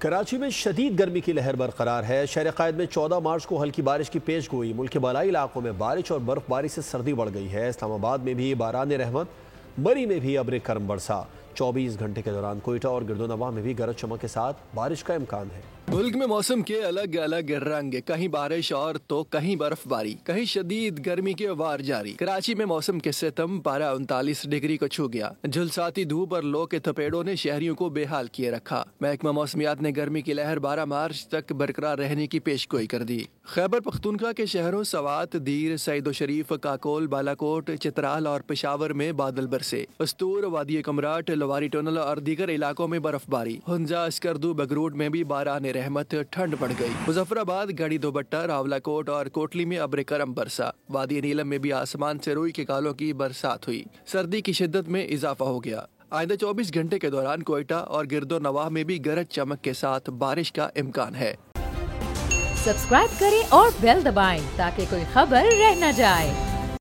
کراچی میں شدید گرمی کی لہر برقرار ہے۔ شہر قائد میں 14 مارچ کو ہلکی بارش کی پیش گوئی۔ ملک کے بالائی علاقوں میں بارش اور برف باری سے سردی بڑھ گئی ہے۔ اسلام آباد میں بھی باران رحمت، مری میں بھی ابر کرم برسا۔ 24 گھنٹے کے دوران کوئٹہ اور گردونواح میں بھی گرج چمک کے ساتھ بارش کا امکان ہے۔ ملک میں موسم کے الگ الگ رنگ، کہیں بارش اور تو کہیں برف باری، کہیں شدید گرمی کے وار جاری۔ کراچی میں موسم کے ستم پارہ 39 ڈگری کو چھو گیا۔ جھلساتی دھوپ اور لو کے تھپیڑوں نے شہریوں کو بے حال کیے رکھا۔ محکمہ موسمیات نے گرمی کی لہر 12 مارچ تک برقرار رہنے کی پیش گوئی کر دی۔ خیبر پختونخوا کے شہروں سوات، دیر، سعید و شریف، کاکول، بالاکوٹ، چترال اور پشاور میں بادل برسے۔ استور، وادی کمراٹ، لواری ٹنل اور دیگر علاقوں میں برف باری۔ ہنزا، اسکردو، بگروڈ میں بھی باران رحمت، ٹھنڈ بڑھ گئی۔ مظفر آباد، گڑھی دوبٹہ، راولہ کوٹ اور کوٹلی میں ابر کرم برسا۔ وادی نیلم میں بھی آسمان سے روئی کے کالوں کی برسات ہوئی۔ سردی کی شدت میں اضافہ ہو گیا۔ آئندہ 24 گھنٹے کے دوران کوئٹہ اور گردونواح میں بھی گرج چمک کے ساتھ بارش کا امکان ہے۔ سبسکرائب کریں اور بیل دبائیں تاکہ کوئی خبر رہ نہ جائے۔